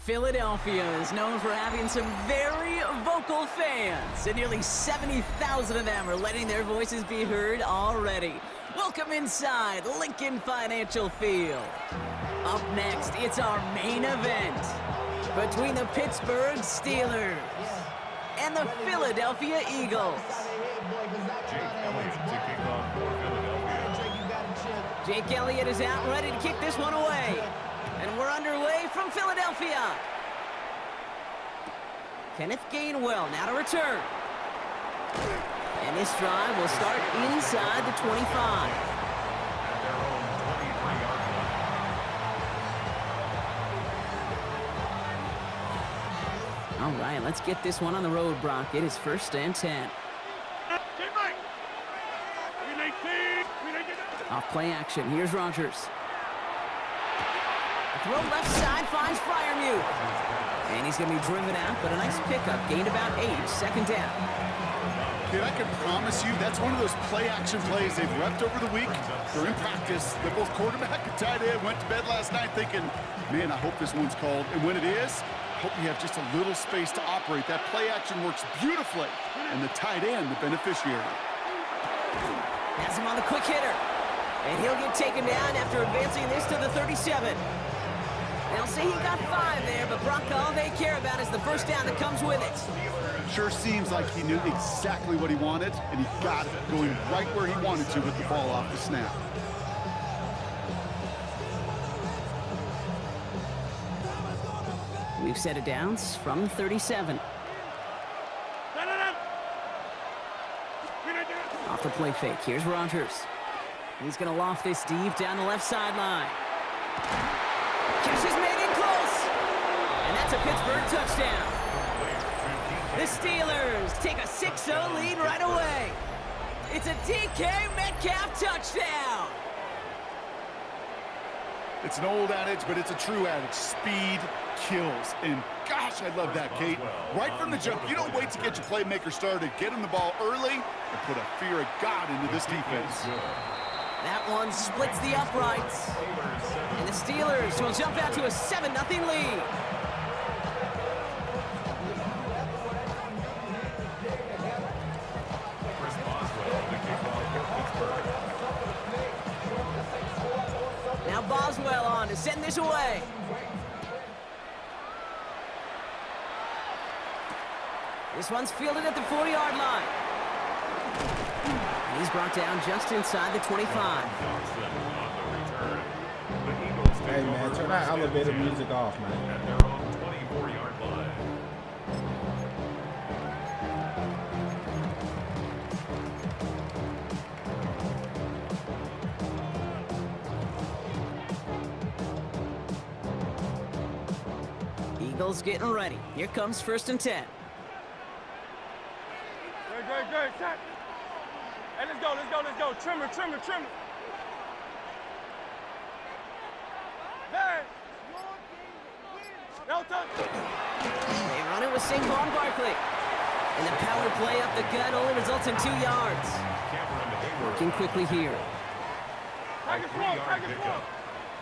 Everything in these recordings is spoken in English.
Philadelphia is known for having some very vocal fans, and nearly 70,000 of them are letting their voices be heard already. Welcome inside Lincoln Financial Field. Up next, it's our main event between the Pittsburgh Steelers and the Philadelphia Eagles. Jake Elliott is out ready to kick this one away. And we're underway from Philadelphia. Kenneth Gainwell now to return. And this drive will start inside the 25. All right, let's get this one on the road, Brock. It is 1st and 10. Off play action. Here's Rodgers. Throw left side finds Freiermuth. And he's going to be driven out, but a nice pickup. Gained about 8, 2nd down. Dude, I can promise you that's one of those play-action plays they've repped over the week. They're in practice. They're both quarterback and tight end. Went to bed last night thinking, man, I hope this one's called. And when it is, I hope you have just a little space to operate. That play-action works beautifully. And the tight end, the beneficiary. Has him on the quick hitter. And he'll get taken down after advancing this to the 37. They'll say he got 5 there, but Brock, all they care about is the first down that comes with it. Sure seems like he knew exactly what he wanted, and he got it, going right where he wanted to with the ball off the snap. We've set it down from 37. Off the play fake, here's Rodgers. He's going to loft this deep down the left sideline. Catch is made in close. And that's a Pittsburgh touchdown. The Steelers take a 6-0 lead right away. It's a DK Metcalf touchdown. It's an old adage, but it's a true adage. Speed kills. And gosh, I love that, Kate. Right from the jump, you don't wait to get your playmaker started. Get him the ball early and put a fear of God into this defense. That one splits the uprights. And the Steelers will jump out to a 7-0 lead. Now Boswell on to send this away. This one's fielded at the 40-yard line. And he's brought down just inside the 25. Hey, man, turn that elevator music off, man. At their own 24-yard line. Eagles getting ready. Here comes 1st and 10. Good. Set. Hey, let's go. Trimmer. Hey. No touch. They run it with Saquon Barkley. And the power play up the gut only results in 2 yards. Working quickly here. Target one.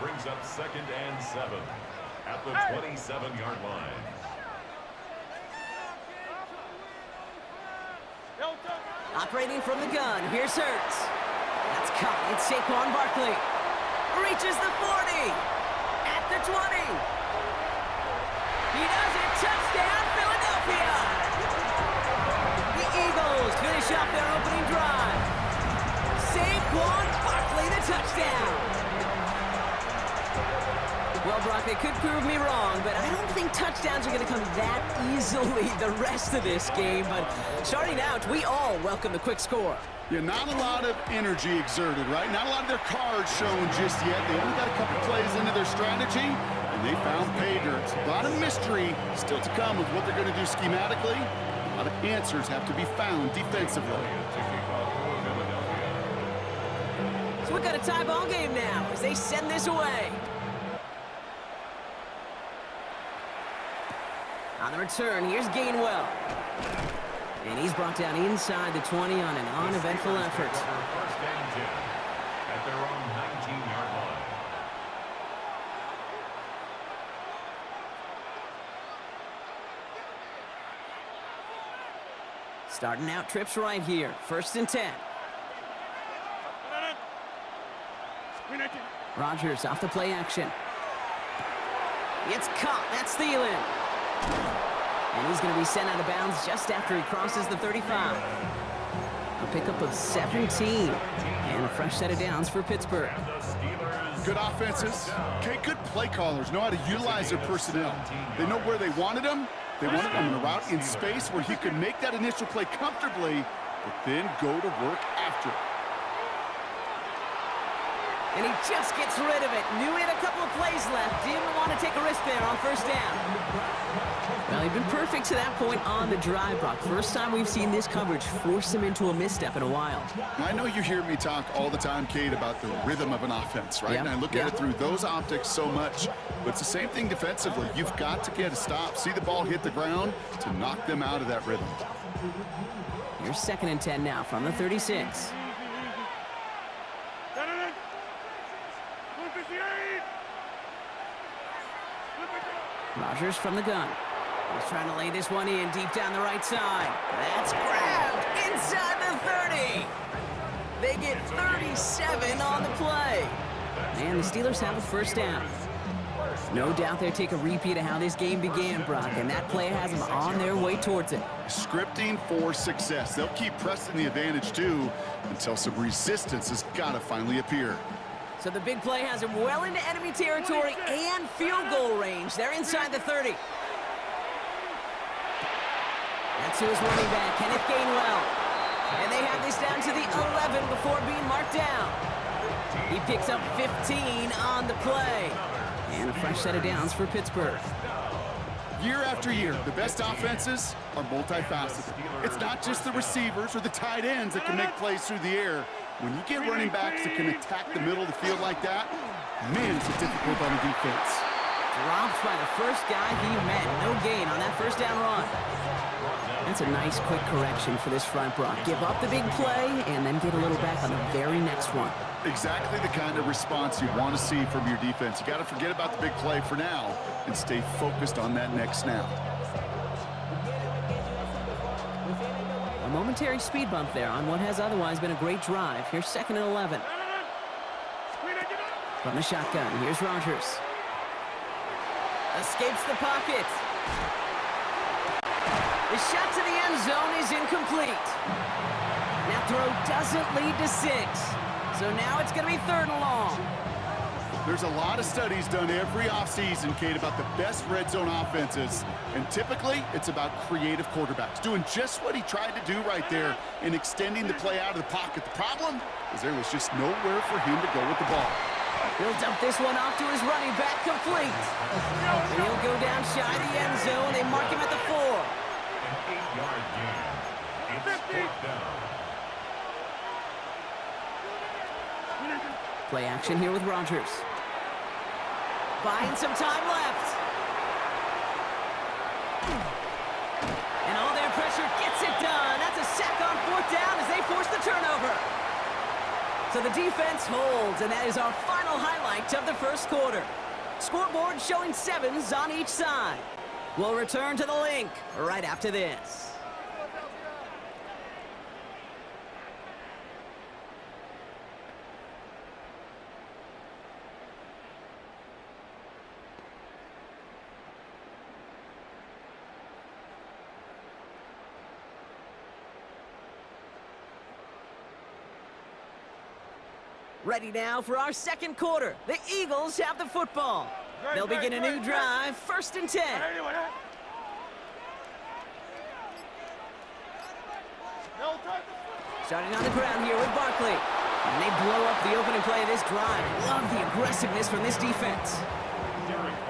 Brings up 2nd and 7 at the 27-yard line. Operating from the gun, here's Hurts. That's caught. It's Saquon Barkley. Reaches the 40. At the 20. He does it. Touchdown, Philadelphia. The Eagles finish off their opening drive. Saquon Barkley, the touchdown. Well, Brock, they could prove me wrong, but I don't think touchdowns are going to come that easily the rest of this game. But starting out, we all welcome the quick score. Yeah, not a lot of energy exerted, right? Not a lot of their cards shown just yet. They only got a couple plays into their strategy, and they found pay dirt. A lot of mystery still to come with what they're going to do schematically. A lot of answers have to be found defensively. So we've got a tie ball game now as they send this away. On the return, here's Gainwell. And he's brought down inside the 20 on an uneventful effort. First and 10 at their own 19-yard line. Starting out trips right here. 1st and 10. Rodgers off the play action. It's caught. That's Thielen. And he's going to be sent out of bounds just after he crosses the 35. A pickup of 17. And a fresh set of downs for Pittsburgh. Good offenses. Okay, good play callers know how to utilize their personnel. They know where they wanted them. They wanted them in a route in space where he could make that initial play comfortably, but then go to work after it. And he just gets rid of it. Knew he had a couple of plays left. Didn't want to take a risk there on 1st down. Well, he'd been perfect to that point on the drive, Brock. First time we've seen this coverage force him into a misstep in a while. I know you hear me talk all the time, Kate, about the rhythm of an offense, right? Yep. And I look at it through those optics so much. But it's the same thing defensively. You've got to get a stop, see the ball hit the ground to knock them out of that rhythm. Here's 2nd and 10 now from the 36. Rodgers from the gun. He's trying to lay this one in deep down the right side. That's grabbed inside the 30. They get 37 on the play. And the Steelers have a 1st down. No doubt they'll take a repeat of how this game began, Brock, and that play has them on their way towards it. Scripting for success. They'll keep pressing the advantage, too, until some resistance has got to finally appear. So the big play has him well into enemy territory and field goal range. They're inside the 30. That's to his running back, Kenneth Gainwell. And they have this down to the 11 before being marked down. He picks up 15 on the play. And a fresh set of downs for Pittsburgh. Year after year, the best offenses are multifaceted. It's not just the receivers or the tight ends that can make plays through the air. When you get running backs that can attack the middle of the field like that, man, it's difficult on the defense. Dropped by the first guy he met. No gain on that 1st down run. That's a nice quick correction for this front, Brock. Give up the big play and then get a little back on the very next one. Exactly the kind of response you want to see from your defense. You got to forget about the big play for now and stay focused on that next snap. A momentary speed bump there on what has otherwise been a great drive. Here's 2nd and 11. From the shotgun, here's Rodgers. Escapes the pocket. The shot to the end zone is incomplete. That throw doesn't lead to 6. So now it's going to be 3rd and long. There's a lot of studies done every offseason, Kate, about the best red zone offenses. And typically, it's about creative quarterbacks doing just what he tried to do right there and extending the play out of the pocket. The problem is there was just nowhere for him to go with the ball. He'll dump this one off to his running back, complete. And he'll go down shy of the end zone. They mark him at the 4. An 8-yard gain. It's 4th down. Play action here with Rodgers. Buying some time left. And all their pressure gets it done. That's a sack on 4th down as they force the turnover. So the defense holds, and that is our final highlight of the 1st quarter. Scoreboard showing 7s on each side. We'll return to the link right after this. Ready now for our 2nd quarter. The Eagles have the football. They'll begin a new drive, 1st and 10. Starting on the ground here with Barkley. And they blow up the opening play of this drive. Love the aggressiveness from this defense.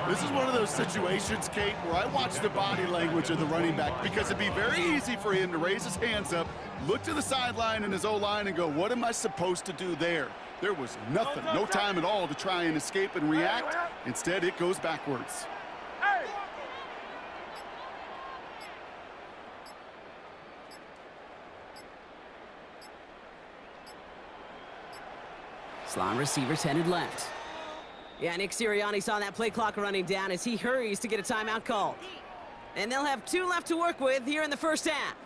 This is one of those situations, Kate, where I watch the body language of the running back because it'd be very easy for him to raise his hands up, look to the sideline in his O-line and go, what am I supposed to do there? There was nothing, no time at all to try and escape and react. Instead, it goes backwards. Slot receivers headed left. Yeah, Nick Sirianni saw that play clock running down as he hurries to get a timeout called. And they'll have 2 left to work with here in the 1st half.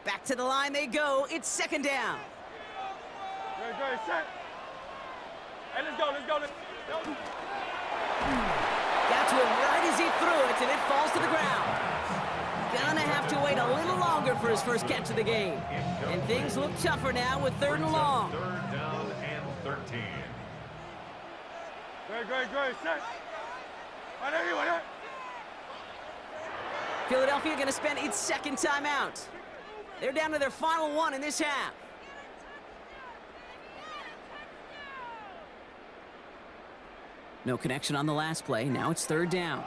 Back to the line they go. It's second down. Good, set. Hey, let's go, let's go. Got to it right as he threw it, and it falls to the ground. Gonna have to wait a little longer for his first catch of the game. And things look tougher now with 3rd and long. 3rd down and 13. Good, set. Philadelphia going to spend its second timeout. They're down to their final one in this half. No connection on the last play. Now it's 3rd down.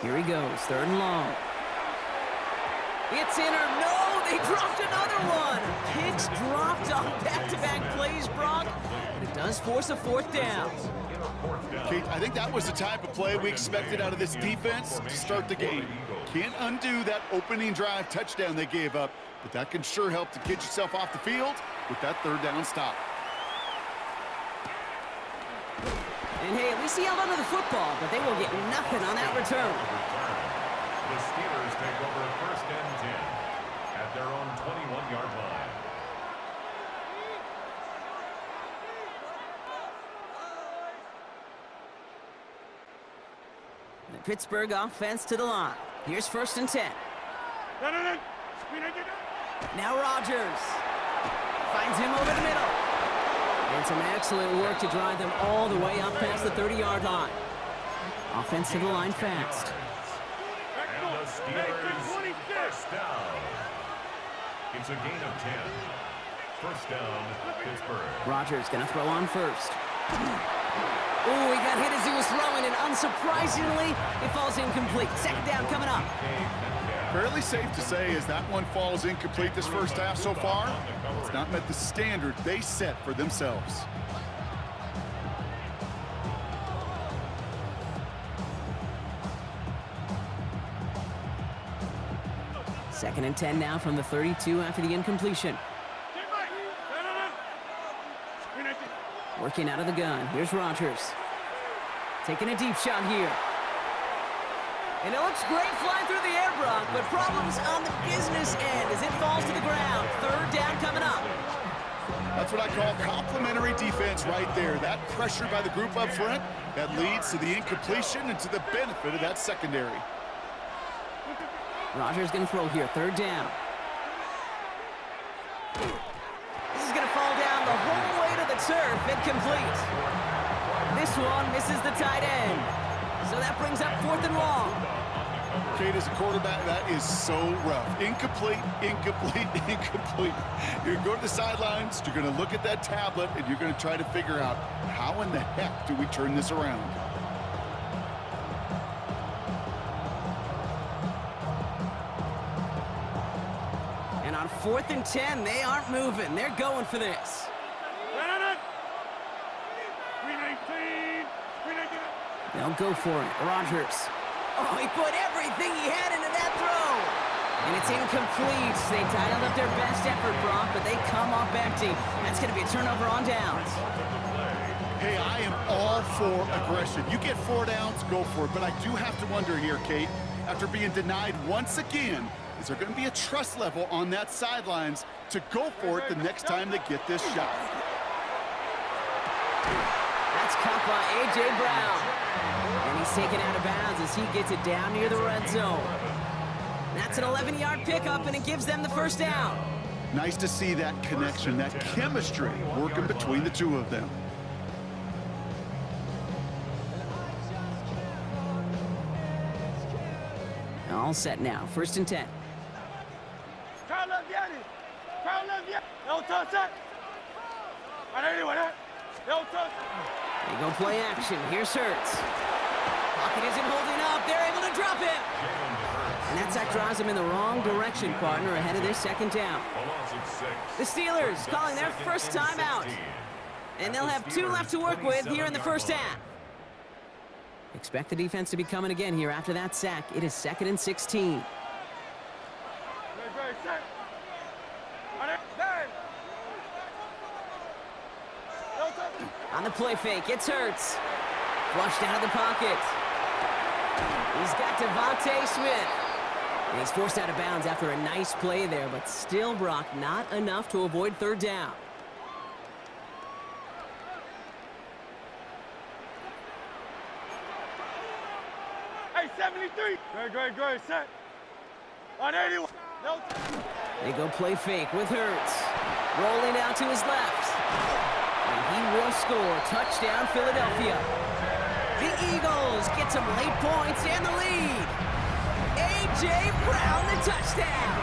Here he goes, 3rd and long. It's in or no, they dropped another one. Kicks dropped on back-to-back plays, Brock. But it does force a 4th down. Kate, I think that was the type of play we expected out of this defense to start the game. Can't undo that opening drive touchdown they gave up, but that can sure help to get yourself off the field with that 3rd down stop. And hey, at least he held onto the football, but they will get nothing on that return. The Steelers take over 1st and 10 at their own 21-yard line. The Pittsburgh offense to the line. Here's 1st and 10. Now Rodgers finds him over the middle. And some excellent work to drive them all the way up past the 30-yard line. Offense to the line fast. And the Steelers 1st down. It's a gain of 10. 1st down, Pittsburgh. Rodgers gonna throw on 1st. Oh, he got hit as he was throwing, and unsurprisingly, it falls incomplete. 2nd down coming up. Fairly safe to say as that one falls incomplete this first half so far, it's not met the standard they set for themselves. Second and 10 now from the 32 after the incompletion. Working out of the gun. Here's Rodgers. Taking a deep shot here. And it looks great flying through the air, Brock, but problems on the business end as it falls to the ground. 3rd down coming up. That's what I call complimentary defense right there. That pressure by the group up front, that leads to the incompletion and to the benefit of that secondary. Rodgers going to throw here. 3rd down. This is going to fall down the whole way to the turf. Incomplete. This one misses the tight end. So that brings up 4th and long. Kate, as a quarterback, that is so rough. Incomplete, incomplete, incomplete. You're going to go to the sidelines, you're going to look at that tablet, and you're going to try to figure out how in the heck do we turn this around. And on 4th and 10, they aren't moving. They're going for this. They'll go for it. Rodgers. Oh, he put everything he had into that throw. And it's incomplete. They dialed up their best effort, Brock, but they come up empty. That's going to be a turnover on downs. Hey, I am all for aggression. You get 4 downs, go for it. But I do have to wonder here, Kate, after being denied once again, is there going to be a trust level on that sidelines to go for it the next time they get this shot? That's caught by A.J. Brown. And he's taken out of bounds as he gets it down near the red zone. That's an 11-yard pickup, and it gives them the 1st down. Nice to see that connection, that chemistry working between the two of them. All set now. 1st and 10. They go play action. Here's Hurts. Pocket isn't holding up. They're able to drop him. And that sack drives them in the wrong direction, partner, ahead of their 2nd down. The Steelers calling their first timeout. And they'll have 2 left to work with here in the 1st half. Expect the defense to be coming again here after that sack. It is 2nd and 16. On the play fake, it's Hurts. Flushed out of the pocket. He's got Devontae Smith. And he's forced out of bounds after a nice play there, but still, Brock, not enough to avoid third down. Hey, 73. Great, set. On 81. No. They go play fake with Hurts. Rolling out to his left. And he will score. Touchdown, Philadelphia. The Eagles get some late points and the lead. A.J. Brown, the touchdown.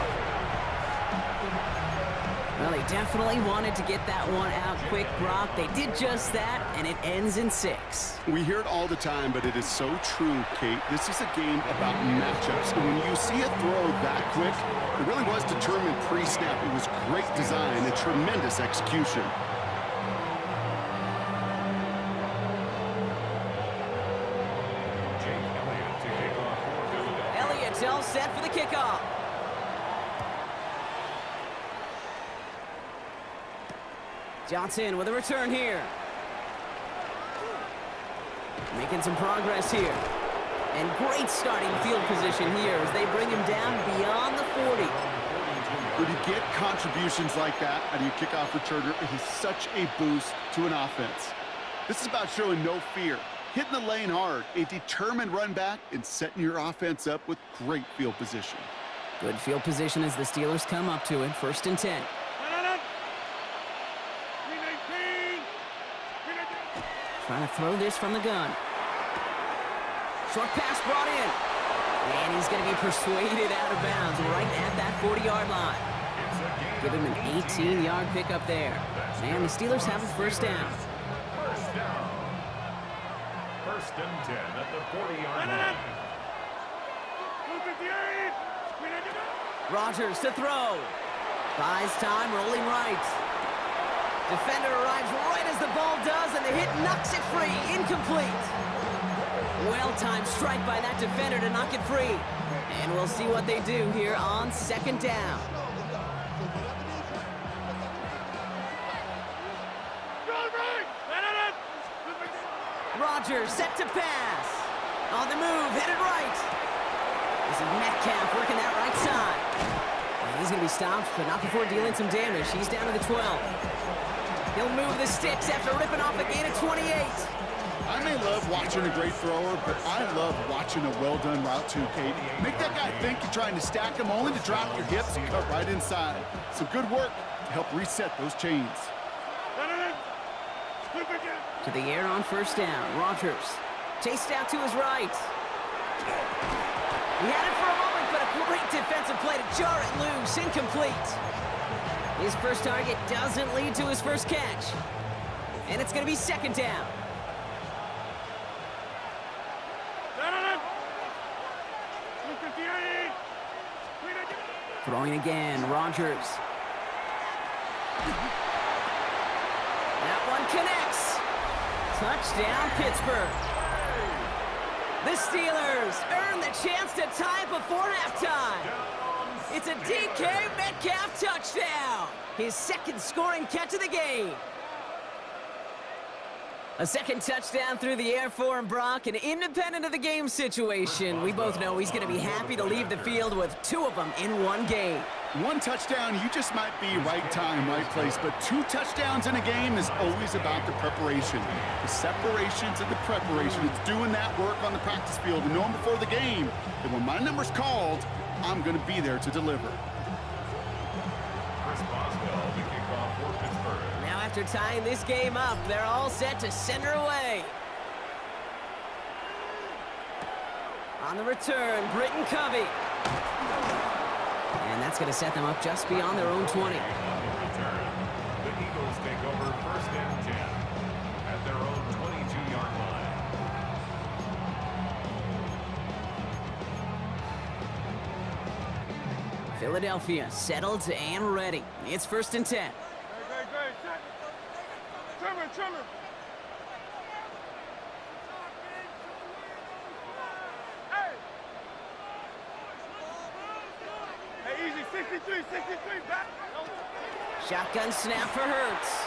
Well, they definitely wanted to get that one out quick, Brock. They did just that, and it ends in 6. We hear it all the time, but it is so true, Kate. This is a game about matchups. And when you see a throw that quick, it really was determined pre-snap. It was great design and tremendous execution. Elliott's all set for the kickoff. Johnson with a return here. Making some progress here. And great starting field position here as they bring him down beyond the 40. When you get contributions like that out of your kickoff returner, it is such a boost to an offense. This is about showing no fear, hitting the lane hard, a determined run back, and setting your offense up with great field position. Good field position as the Steelers come up to it. 1st and 10. Trying to throw this from the gun. Short pass brought in. And he's going to be persuaded out of bounds right at that 40-yard line. Give him an 18-yard pickup there. And the Steelers have a 1st down. 1st and 10 at the 40-yard line. Rodgers to throw. Buys time, rolling right. Defender arrives right as the ball does, and the hit knocks it free. Incomplete. Well-timed strike by that defender to knock it free. And we'll see what they do here on 2nd down. Rodgers set to pass. On the move, headed right. This is Metcalf working that right side. And he's going to be stopped, but not before dealing some damage. He's down to the 12. He'll move the sticks after ripping off a gain of 28. I may love watching a great thrower, but I love watching a well-done route too, Kate. Make that guy think you're trying to stack him only to drop your hips and cut right inside. Some good work to help reset those chains. To the air on 1st down. Rodgers chased out to his right. He had it for a moment, but a great defensive play to jar it loose. Incomplete. His first target doesn't lead to his first catch. And it's going to be 2nd down. Throwing again, Rodgers. That one connects. Touchdown, Pittsburgh. The Steelers earn the chance to tie before halftime. It's a DK Metcalf touchdown. His 2nd scoring catch of the game. A 2nd touchdown through the air for him, Brock, and independent of the game situation, we both know he's going to be happy to leave the field with 2 of them in one game. 1 touchdown, you just might be right time, right place, but 2 touchdowns in a game is always about the preparation. The separations and the preparation. It's doing that work on the practice field and knowing before the game that when my number's called, I'm going to be there to deliver. Now after tying this game up, they're all set to send her away. On the return, Britton Covey. And that's going to set them up just beyond their own 20. The Eagles take over 1st and 10 at their own 22-yard line. Philadelphia settled and ready. It's 1st and 10. Trimmer. Hey, easy, 63, back. Shotgun snap for Hurts.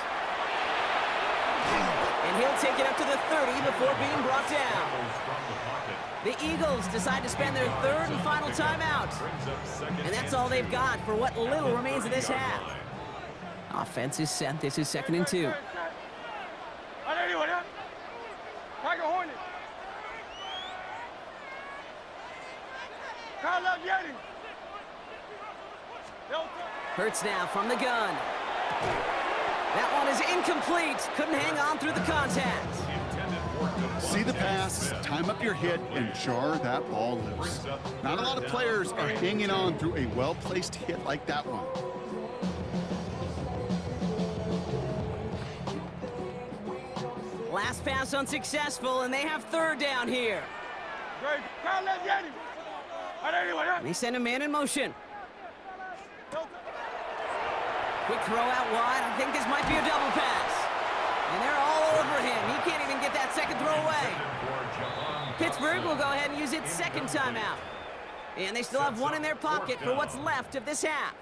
And he'll take it up to the 30 before being brought down. From the pocket. The Eagles decide to spend their third and final timeout. And that's all they've got for what little remains of this half. Offense is set. This is 2nd and 2. Hurts now from the gun. That one is incomplete. Couldn't hang on through the contact. See the pass, time up your hit, and jar that ball loose. Not a lot of players are hanging on through a well-placed hit like that one. Last pass unsuccessful, and they have 3rd down here. They send a man in motion. Quick throw out wide. I think this might be a double pass. And they're all over him. He can't even get that second throw away. Pittsburgh will go ahead and use its 2nd timeout. And they still have one in their pocket for what's left of this half.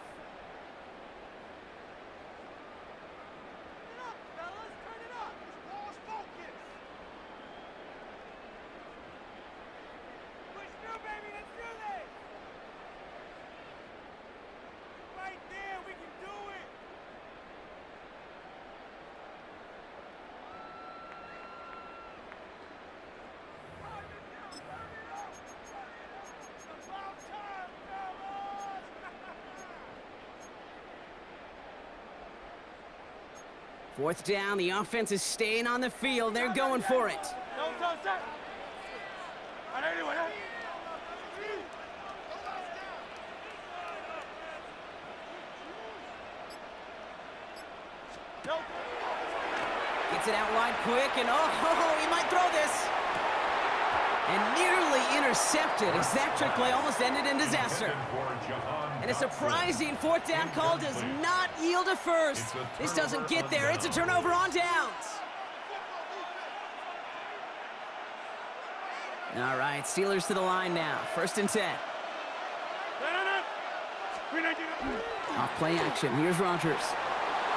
Fourth down, the offense is staying on the field. They're going for it. Gets it out wide quick, and oh, he might throw this. And nearly intercepted as that trick play almost ended in disaster. And a surprising 4th down call does not yield a first. This doesn't get there. It's a turnover on downs. All right, Steelers to the line now. 1st and 10. Off play action. Here's Rodgers.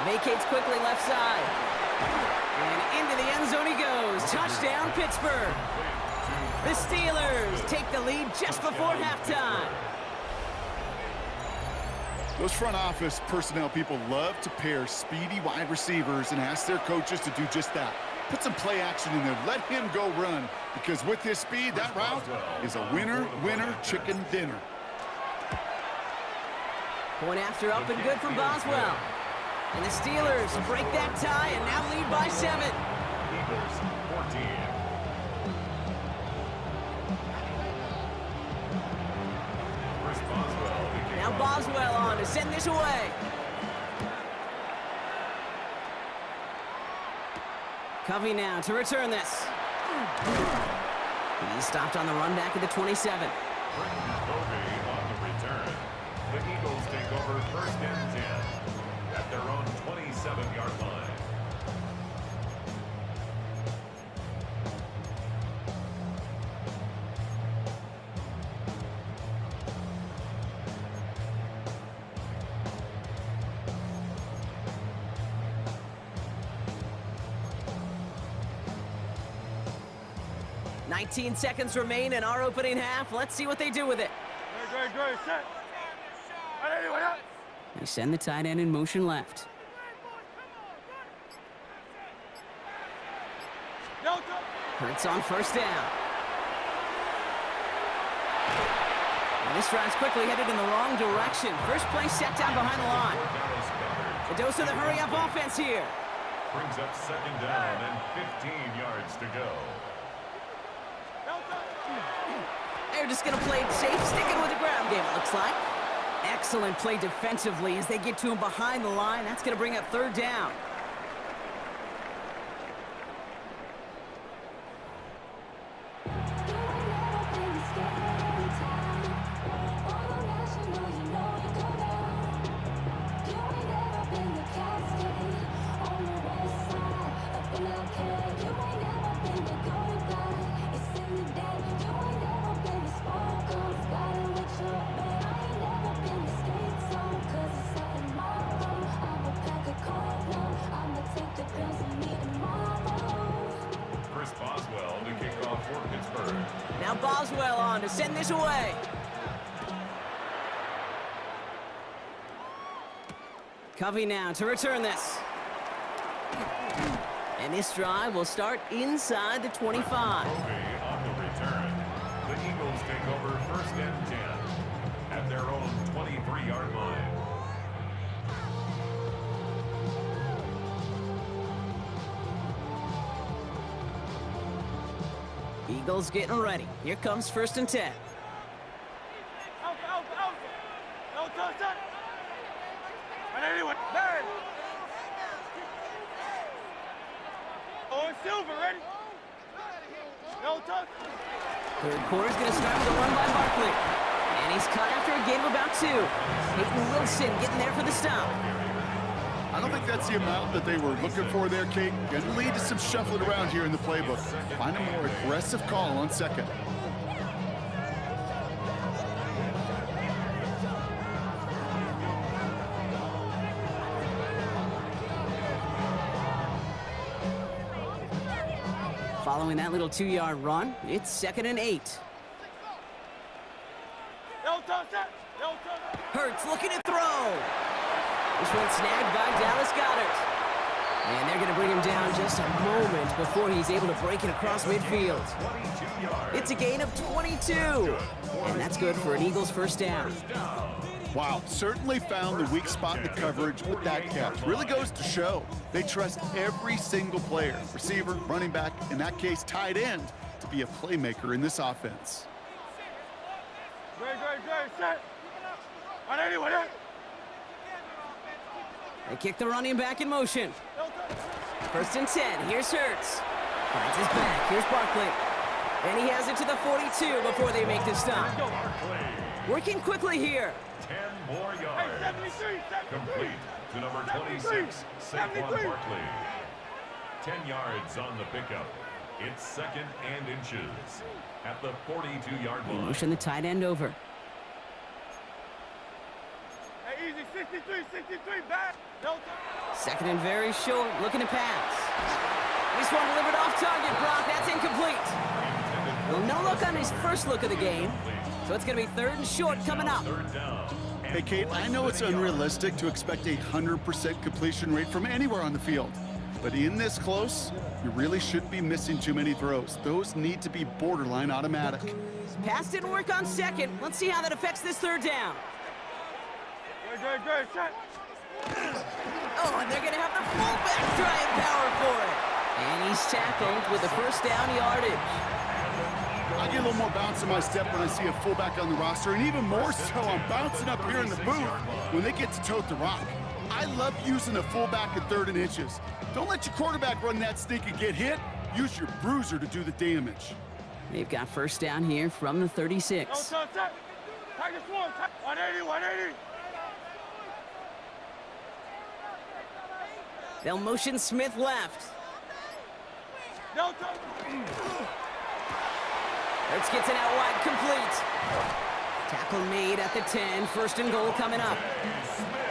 Vacates quickly left side. And into the end zone he goes. Touchdown, Pittsburgh. The Steelers take the lead just before halftime. Those front office personnel people love to pair speedy wide receivers and ask their coaches to do just that. Put some play action in there. Let him go run, because with his speed, that route is a winner, winner, chicken dinner. Point after up and good from Boswell. And the Steelers break that tie and now lead by 7. Eagles 14. Now Boswell on to send this away. Covey now to return this. He's stopped on the run back at the 27. Covey on the return. The Eagles take over 1st and 10 at their own 27-yard line. Nineteen seconds remain in our opening half. Let's see what they do with it. They send the tight end in motion left. Hurts on 1st down. And this drive's quickly headed in the wrong direction. First play set down behind the line. A dose of the hurry-up offense here. Brings up 2nd down and 15 yards to go. They're just going to play it safe, sticking with the ground game, it looks like. Excellent play defensively as they get to him behind the line. That's going to bring up 3rd down. Now Boswell on to send this away. Covey now to return this. And this drive will start inside the 25. Covey on the return. The Eagles take over 1st and 10 at their own 23-yard line. Eagles getting ready. Here comes 1st and 10. Out. No touch that. And anyway, man. Oh, it's Silver, ready? No touch. Third quarter's going to start with a run by Barkley. And he's cut after a gain of about 2. Peyton Wilson getting there for the stop. I don't think that's the amount that they were looking for there, Kate. Going to lead to some shuffling around here in the playbook. Find a more aggressive call on 2nd. Following that little 2-yard run, it's 2nd and 8. No touch that. No touch. Hurts looking to throw. This one snagged by Dallas Goedert. And they're going to bring him down just a moment before he's able to break it across midfield. It's a gain of 22. And that's good for an Eagles 1st down. Wow, certainly found the weak spot in the coverage with that catch. Really goes to show they trust every single player, receiver, running back, in that case, tight end, to be a playmaker in this offense. Great, set. And anyway, They kick the running back in motion. 1st and 10. Here's Hurts. Finds his back. Here's Barkley. And he has it to the 42 before they make the stop. Working quickly here. 10 more yards. 73. Complete to number 26, Saquon Barkley. 10 yards on the pickup. It's 2nd and inches at the 42-yard line. Motion the tight end over. Hey, easy. 63, back. No touch. 2nd and very short, looking to pass. This one delivered off target, Brock. That's incomplete. Well, no look on his first look of the game, so it's going to be 3rd and short coming up. 3rd down. Hey, Kate, I know it's unrealistic to expect a 100% completion rate from anywhere on the field. But in this close, you really shouldn't be missing too many throws. Those need to be borderline automatic. Pass didn't work on 2nd. Let's see how that affects this 3rd down. Great, set. Oh, and they're going to have the fullback trying power for it. And he's tackled with the 1st down yardage. I get a little more bounce in my step when I see a fullback on the roster, and even more so, I'm bouncing up here in the booth when they get to tote the rock. I love using a fullback at 3rd and inches. Don't let your quarterback run that sneak and get hit. Use your bruiser to do the damage. They've got 1st down here from the 36. No touch that. Take this one. 180. They'll motion Smith left. No touch. Hurts gets it out wide, complete. Tackle made at the 10, 1st and goal coming up.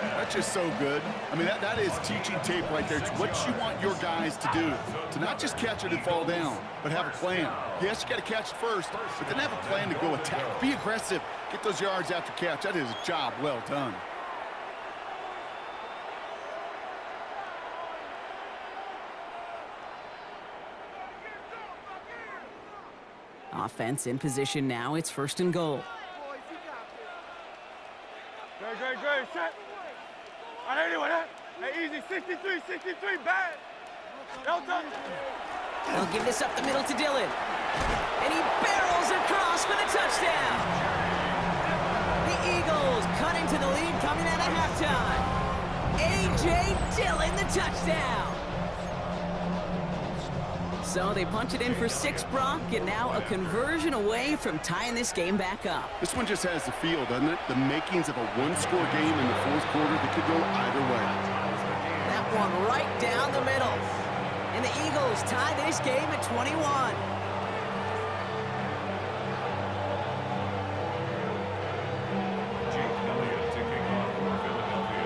That's just so good. I mean, that is teaching tape right there. It's what you want your guys to do. To not just catch it and fall down, but have a plan. Yes, you got to catch it first, but then have a plan to go attack. Be aggressive. Get those yards after catch. That is a job well done. Offense in position now. It's 1st and goal. Great, set. And anyway, hey, easy. 63, back. No touch. They'll give this up the middle to Dillon. And he barrels across for the touchdown. The Eagles cut into the lead coming out of halftime. A.J. Dillon, the touchdown. So they punch it in for 6, Brock, and now a conversion away from tying this game back up. This one just has the feel, doesn't it? The makings of a one-score game in the 4th quarter that could go either way. That one right down the middle. And the Eagles tie this game at 21. Jake Elliott to kick off for Philadelphia.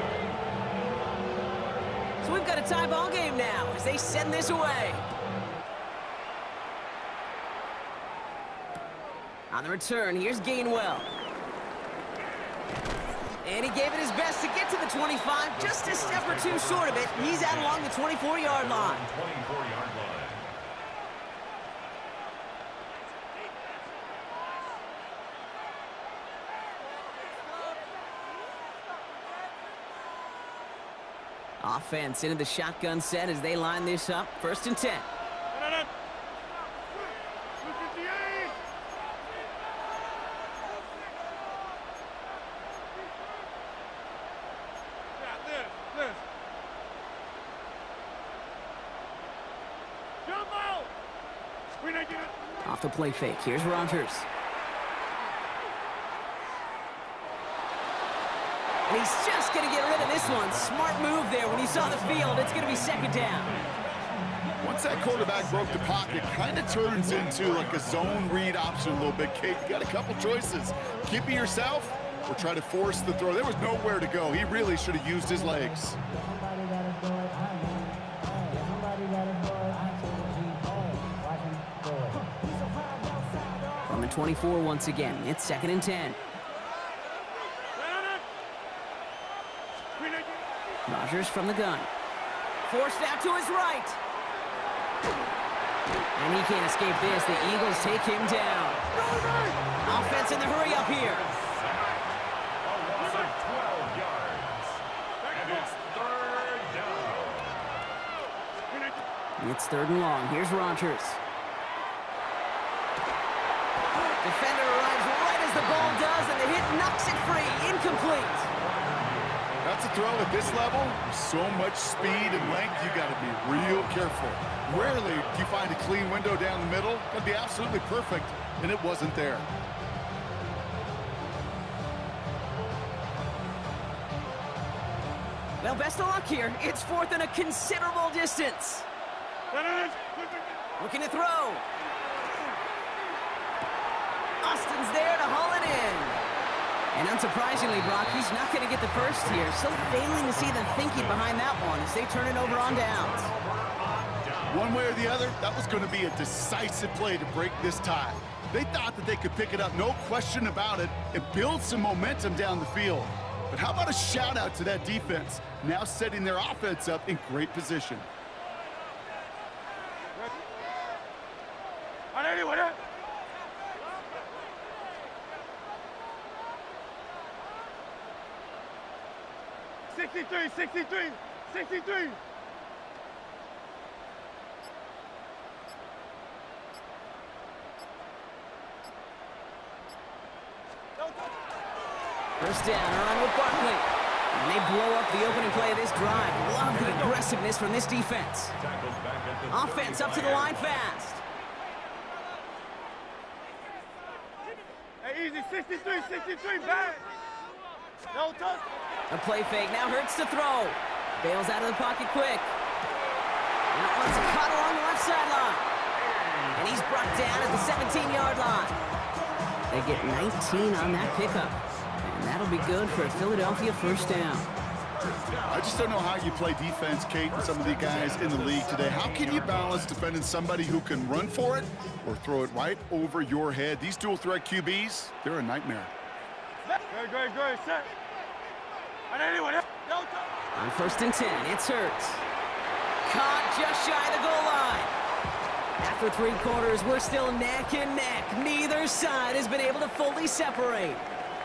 So we've got a tie ball game now as they send this away. On the return, here's Gainwell. And he gave it his best to get to the 25, just a step or two short of it. He's out along the 24-yard line. 24-yard line. Offense into the shotgun set as they line this up. 1st and 10. Off the play fake. Here's Rodgers. And he's just going to get rid of this one. Smart move there. When he saw the field, it's going to be 2nd down. Once that quarterback broke the pocket, kind of turns into like a zone read option a little bit. Kate, you got a couple choices. Keep it yourself or try to force the throw. There was nowhere to go. He really should have used his legs. From the 24 once again, it's 2nd and 10. Rodgers from the gun. Forced out to his right. And he can't escape this. The Eagles take him down. Offense in the hurry up here. A loss of 12 yards. And it's 3rd down. It's 3rd and long. Here's Rodgers. Defender arrives right as the ball does, and the hit knocks it free. Incomplete. That's a throw at this level. So much speed and length, you got to be real careful. Rarely do you find a clean window down the middle. Got to be absolutely perfect, and it wasn't there. Well, best of luck here. It's 4th and a considerable distance. Looking to throw. Austin's there to haul it in. And unsurprisingly, Brock, he's not going to get the first here. Still failing to see the thinking behind that one as they turn it over on downs. One way or the other, that was going to be a decisive play to break this tie. They thought that they could pick it up, no question about it, and build some momentum down the field. But how about a shout-out to that defense, now setting their offense up in great position. Sixty-three. First down, run with Barkley. And they blow up the opening play of this drive. Love the aggressiveness from this defense. Offense up to the line fast. Hey, easy, 63, back. No touch. A play fake now hurts to throw. Bails out of the pocket quick. That one's caught along the left sideline. And he's brought down at the 17-yard line. They get 19 on that pickup. And that'll be good for a Philadelphia first down. I just don't know how you play defense, Kate, and some of the guys in the league today. How can you balance defending somebody who can run for it or throw it right over your head? These dual-threat QBs, they're a nightmare. Good, set. On 1st and 10, it's Hurts. Caught just shy of the goal line. After 3 quarters, we're still neck and neck. Neither side has been able to fully separate.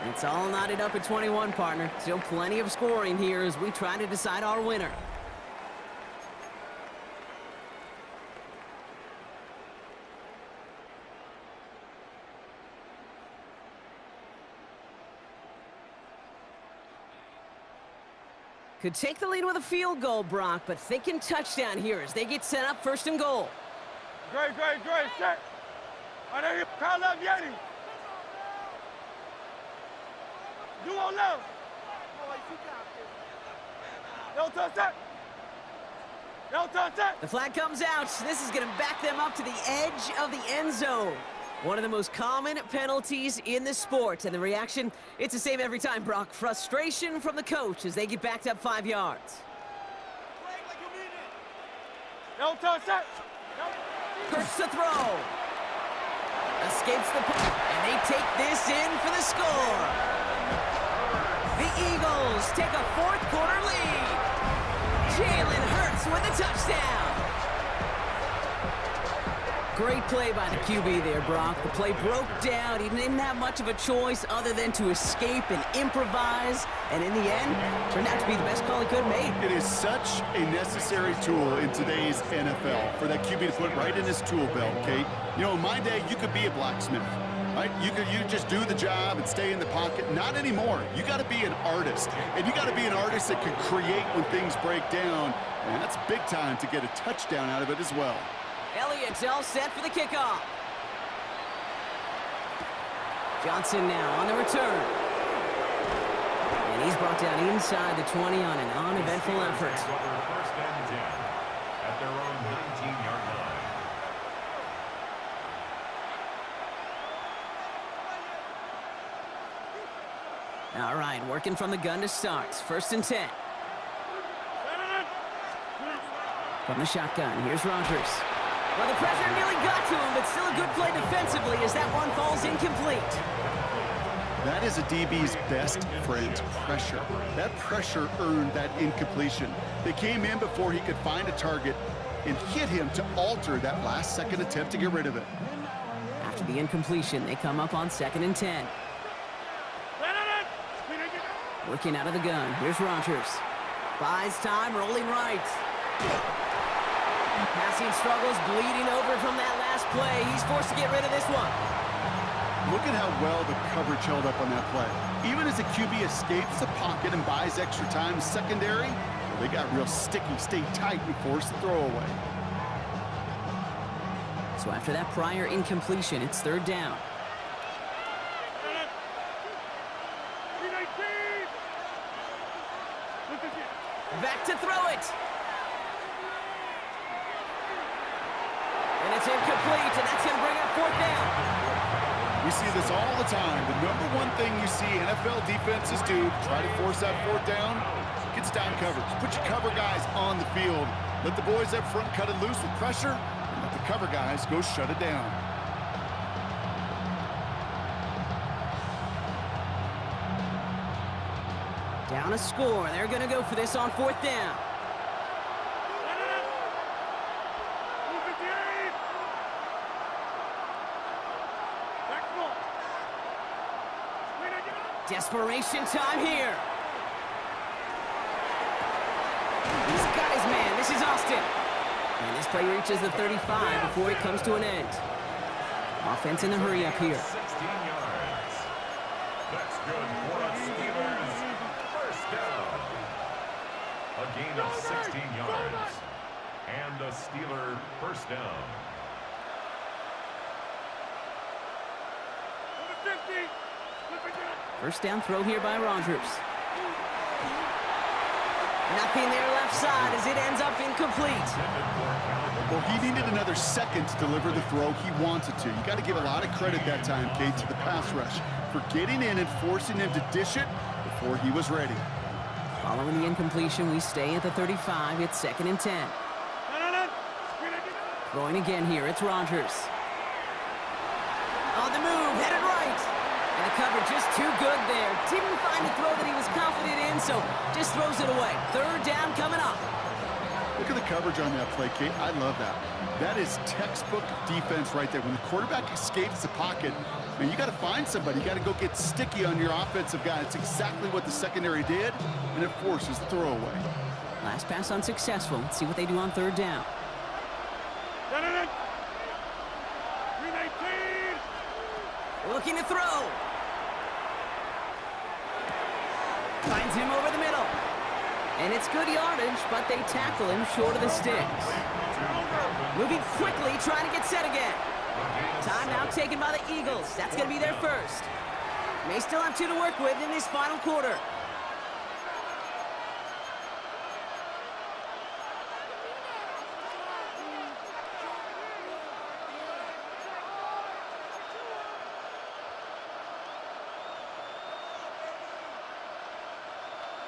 It's all knotted up at 21, partner. Still plenty of scoring here as we try to decide our winner. Could take the lead with a field goal, Brock, but thinking touchdown here as they get set up 1st and goal. Great, set. Call up Yeti. Do on left. No touch that. The flag comes out. This is going to back them up to the edge of the end zone. One of the most common penalties in the sport. And the reaction, it's the same every time, Brock. Frustration from the coach as they get backed up 5 yards. No touch that. Hurts to throw. Escapes the and they take this in for the score. The Eagles take a fourth-quarter lead. Jalen Hurts with a touchdown. Great play by the QB there, Brock. The play broke down. He didn't have much of a choice other than to escape and improvise. And in the end, turned out to be the best call he could have made. It is such a necessary tool in today's NFL for that QB to put right in his tool belt, Kate. You know, in my day, you could be a blacksmith, right? You just do the job and stay in the pocket. Not anymore. You got to be an artist. And you got to be an artist that can create when things break down. And that's big time to get a touchdown out of it as well. Elliott's all set for the kickoff. Johnson now on the return. And he's brought down inside the 20 on an uneventful effort. First and 10 at their own 19-yard line. All right, working from the gun to start. First and 10. From the shotgun, here's Rodgers. Well, the pressure nearly got to him, but still a good play defensively as that one falls incomplete. That is a DB's best friend, pressure. That pressure earned that incompletion. They came in before he could find a target and hit him to alter that last-second attempt to get rid of it. After the incompletion, they come up on 2nd and 10. Working out of the gun, here's Rodgers. Buys time, rolling right. Passing struggles, bleeding over from that last play. He's forced to get rid of this one. Look at how well the coverage held up on that play. Even as the QB escapes the pocket and buys extra time secondary, they got real sticky, stayed tight, and forced the throwaway. So after that prior incompletion, it's 3rd down. Back to throw it. And it's incomplete, and that's going to bring up 4th down. We see this all the time. The number one thing you see NFL defenses do, try to force that 4th down, gets down coverage. Put your cover guys on the field. Let the boys up front cut it loose with pressure, and let the cover guys go shut it down. Down a score. They're going to go for this on 4th down. Desperation time here. He's got his man. This is Austin. And this play reaches the 35 before it comes to an end. Offense in the hurry up here. 16 yards. That's good for a Steelers first down. A gain of 16 yards. And a Steeler first down. First down throw here by Rodgers. Nothing there left side as it ends up incomplete. Well, he needed another second to deliver the throw he wanted to. You got to give a lot of credit that time, Kate, to the pass rush for getting in and forcing him to dish it before he was ready. Following the incompletion, we stay at the 35. It's 2nd and 10. Throwing again here, it's Rodgers. On the move, headed right. And the cover just too good there. Didn't find the throw that he was confident in, so just throws it away. 3rd down coming up. Look at the coverage on that play, Kate. I love that. That is textbook defense right there. When the quarterback escapes the pocket, man, you got to find somebody. You got to go get sticky on your offensive guy. It's exactly what the secondary did, and it forces the throwaway. Last pass unsuccessful. Let's see what they do on 3rd down. Looking to throw. Finds him over the middle. And it's good yardage, but they tackle him short of the sticks. Moving quickly, trying to get set again. Timeout taken by the Eagles. That's going to be their first. May still have 2 to work with in this final quarter.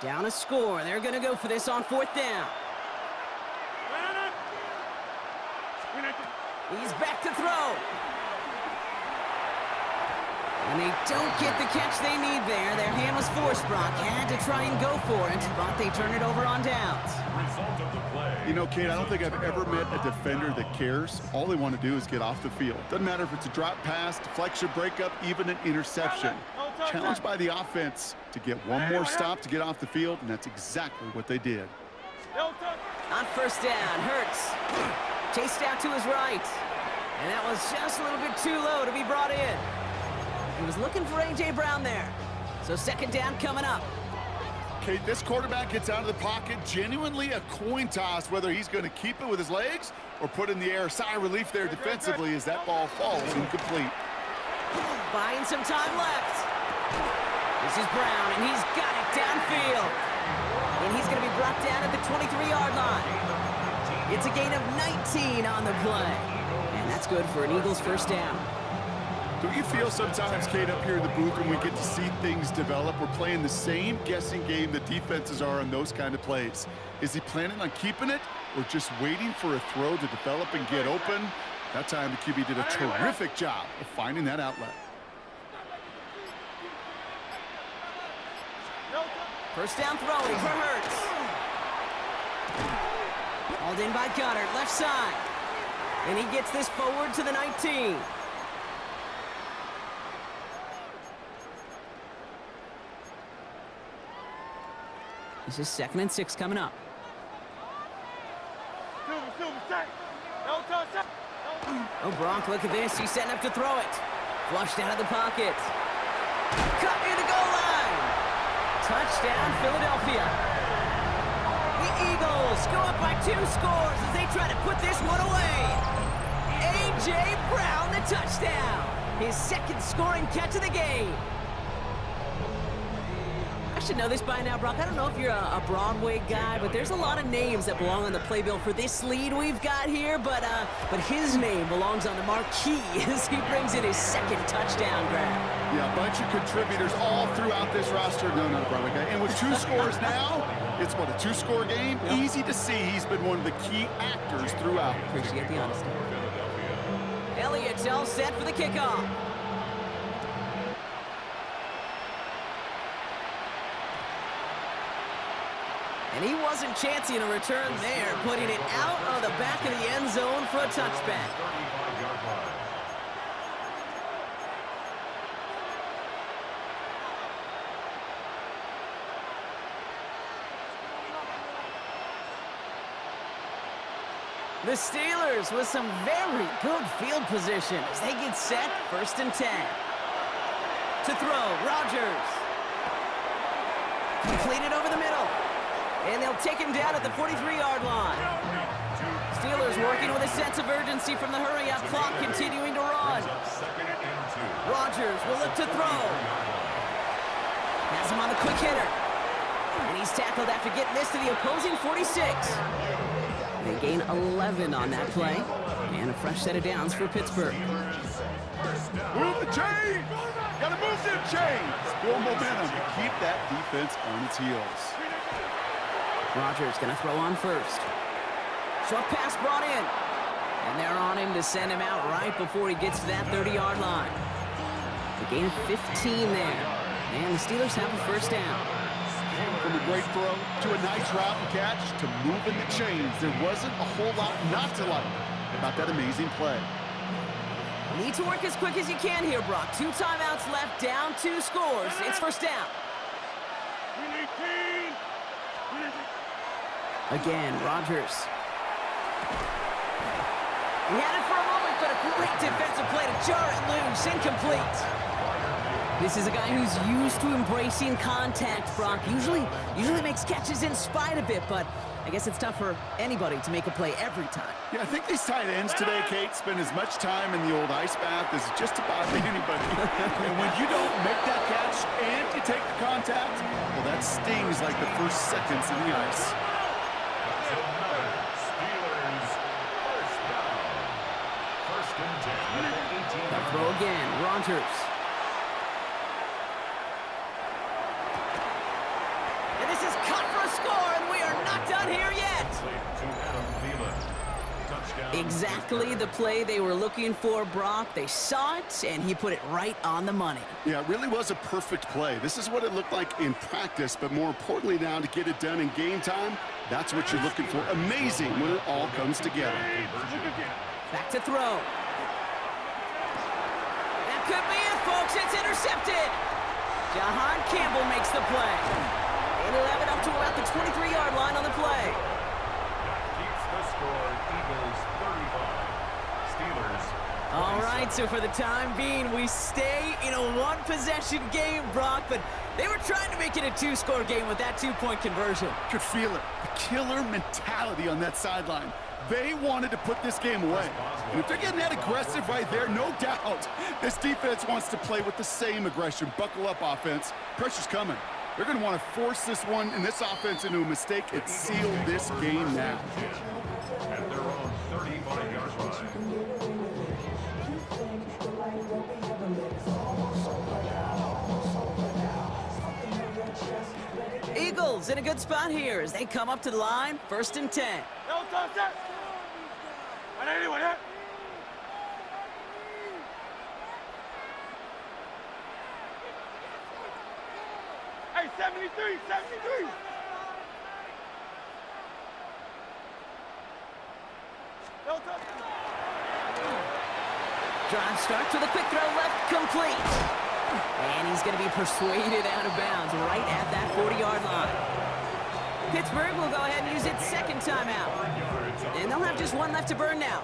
Down a score. They're going to go for this on 4th down. He's back to throw. And they don't get the catch they need there. Their hand was forced, Brock. Had to try and go for it, but they turn it over on downs. Result of the play. You know, Kate, I don't think I've ever met a defender that cares. All they want to do is get off the field. Doesn't matter if it's a drop pass, deflection, breakup, even an interception. Challenged by the offense to get one more stop to get off the field, and that's exactly what they did. On first down, Hurts chased out to his right. And that was just a little bit too low to be brought in. He was looking for A.J. Brown there. So second down coming up. Kate, this quarterback gets out of the pocket, genuinely a coin toss, whether he's going to keep it with his legs or put in the air. Sigh of relief there defensively as that ball falls incomplete. Buying some time left. This is Brown, and he's got it downfield. And he's going to be brought down at the 23-yard line. It's a gain of 19 on the play. And that's good for an Eagles first down. Don't you feel sometimes, Kate, up here in the booth when we get to see things develop, we're playing the same guessing game that defenses are on those kind of plays? Is he planning on keeping it or just waiting for a throw to develop and get open? That time the QB did a terrific job of finding that outlet. First down throwing for Hurts. Hauled in by Goddard, left side. And he gets this forward to the 19. This is 2nd and 6 coming up. Oh, Brock, look at this. He's setting up to throw it. Flushed out of the pocket. Cut near the goal line. Touchdown, Philadelphia. The Eagles go up by 2 scores as they try to put this one away. A.J. Brown, the touchdown. His 2nd scoring catch of the game. I should know this by now, Brock. I don't know if you're a Broadway guy, but there's a lot of names that belong on the playbill for this lead we've got here, but his name belongs on the marquee as he brings in his 2nd touchdown grab. Yeah, a bunch of contributors all throughout this roster. No, not a Broadway guy. And with 2 scores now, it's what, a 2-score game? Yep. Easy to see he's been one of the key actors throughout. Appreciate the honesty. Elliott's all set for the kickoff. And he wasn't chancing a return there, putting it out of the back of the end zone for a touchback. The Steelers with some very good field position as they get set, 1st and 10. To throw, Rodgers. Completed over the middle. And they'll take him down at the 43-yard line. Steelers working with a sense of urgency from the hurry-up clock, continuing to run. Rodgers will look to throw. Has him on the quick hitter. And he's tackled after getting this to the opposing 46. They gain 11 on that play. And a fresh set of downs for Pittsburgh. Move the chain! Gotta move the chain! Build momentum to keep that defense on its heels. Rodgers gonna throw on first. Short pass brought in. And they're on him to send him out right before he gets to that 30-yard line. A gain of 15 there. And the Steelers have a first down. From a great throw to a nice route and catch to moving the chains. There wasn't a whole lot not to like about that amazing play. Need to work as quick as you can here, Brock. 2 timeouts left, down 2 scores. It's first down. Again, Rodgers. He had it for a moment, but a great defensive play to jar it loose. Incomplete. This is a guy who's used to embracing contact, Brock. Usually makes catches in spite of it, but I guess it's tough for anybody to make a play every time. Yeah, I think these tight ends today, Kate, spend as much time in the old ice bath as just about anybody. And when you don't make that catch and you take the contact, well, that stings like the first seconds in the ice. Throw again, Rodgers. And this is cut for a score, and we are not done here yet. Exactly the play they were looking for, Brock. They saw it, and he put it right on the money. Yeah, it really was a perfect play. This is what it looked like in practice, but more importantly now to get it done in game time, that's what you're looking for. Amazing when it all comes together. Back to throw. That could be it, folks. It's intercepted. Jahan Campbell makes the play. And he'll have it up to about the 23-yard line on the play. Keeps the score. Eagles 35. Steelers. All right, so for the time being, we stay in a one-possession game, Brock, but they were trying to make it a two-score game with that two-point conversion. Could feel it. The killer mentality on that sideline. They wanted to put this game away. And if they're getting that aggressive right there, no doubt, this defense wants to play with the same aggression. Buckle up, offense. Pressure's coming. They're going to want to force this one and this offense into a mistake and seal this game now. At their own 35-yard line. Eagles in a good spot here as they come up to the line, 1st and 10. No touch that. And anyone hit? Hey, 73, 73. No touch. Drive starts with a quick throw left, complete. And he's going to be persuaded out of bounds right at that 40-yard line. Pittsburgh will go ahead and use its second timeout. And they'll have just one left to burn now.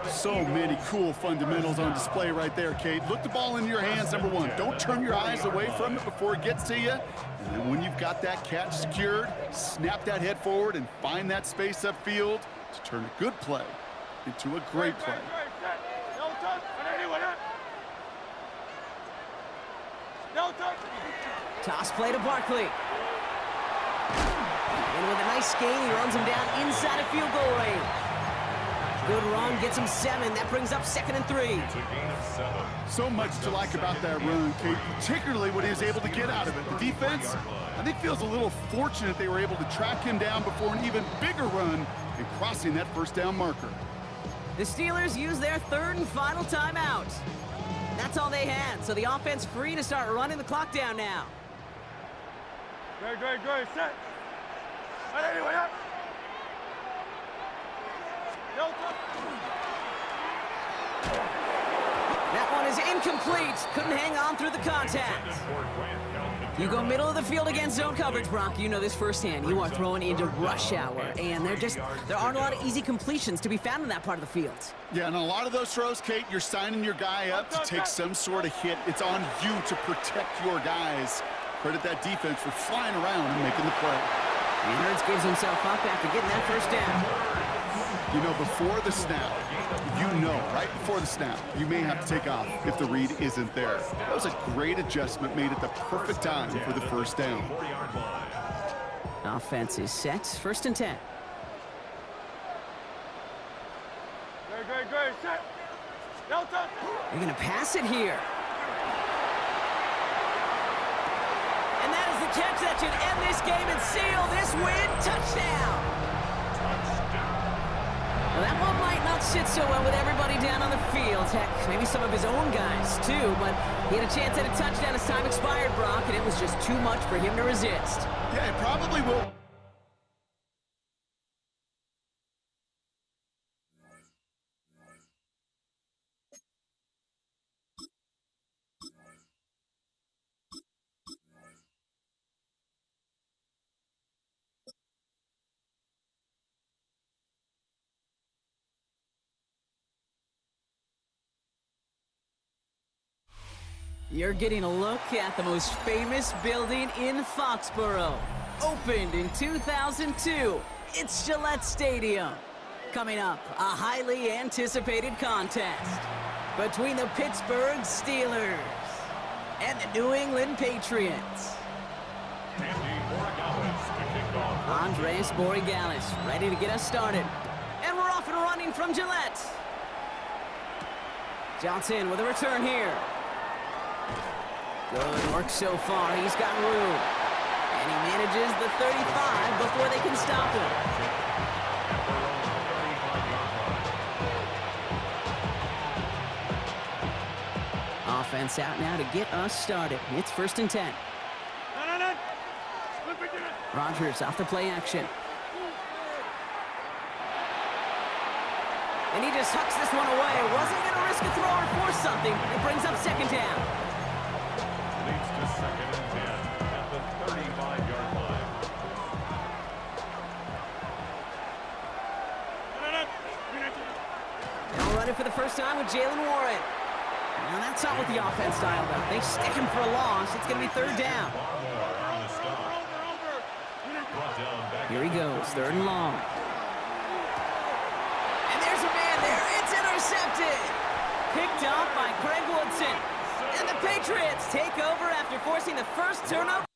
So many cool fundamentals on display right there, Kate. Look the ball into your hands, number one. Don't turn your eyes away from it before it gets to you. And then when you've got that catch secured, snap that head forward and find that space upfield to turn a good play into a great play. No touch. And anyone hit? No touch. Toss play to Barkley. And with a nice gain, he runs him down inside a field goal range. Good run, gets him 7. That brings up 2nd and 3. It's a gain of 7. So much to like about that run, Kate, particularly what he was able to get out of it. The defense, I think, feels a little fortunate they were able to track him down before an even bigger run and crossing that first down marker. The Steelers use their 3rd and final timeout. That's all they had, so the offense free to start running the clock down now. Great. Set. And anyone hit? No touch. That one is incomplete. Couldn't hang on through the contact. You go middle of the field against zone coverage, Brock. You know this firsthand. You are throwing into rush hour, and there aren't a lot of easy completions to be found in that part of the field. Yeah, and a lot of those throws, Kate, you're signing your guy up to take some sort of hit. It's on you to protect your guys. Credit that defense for flying around and making the play. And Hurts gives himself up after getting that first down. You know, before the snap, right before the snap, you may have to take off if the read isn't there. That was a great adjustment made at the perfect time for the first down. Offense is set, 1st and 10. Great. Set. No touch. They're going to pass it here. And that is the catch that should end this game and seal this win. Touchdown. Well, that one might not sit so well with everybody down on the field. Heck, maybe some of his own guys, too. But he had a chance at a touchdown as time expired, Brock, and it was just too much for him to resist. Yeah, it probably will. You're getting a look at the most famous building in Foxborough. Opened in 2002, it's Gillette Stadium. Coming up, a highly anticipated contest between the Pittsburgh Steelers and the New England Patriots. Andres Borregales ready to get us started. And we're off and running from Gillette. Johnson with a return here. Good work so far. He's got room. And he manages the 35 before they can stop him. offense out now to get us started. It's 1st and 10. Rodgers off the play action. And he just hucks this one away. Wasn't going to risk a throw or force something. It brings up 2nd down. Leads to 2nd and 10 at the 35-yard line. Now running for the first time with Jalen Warren. Now that's not what the offense dialed up. They stick him for a loss. It's going to be 3rd down. Here he goes, 3rd and long. And there's a man there. It's intercepted. Picked off by Craig Woodson. And the Patriots take over after forcing the first turnover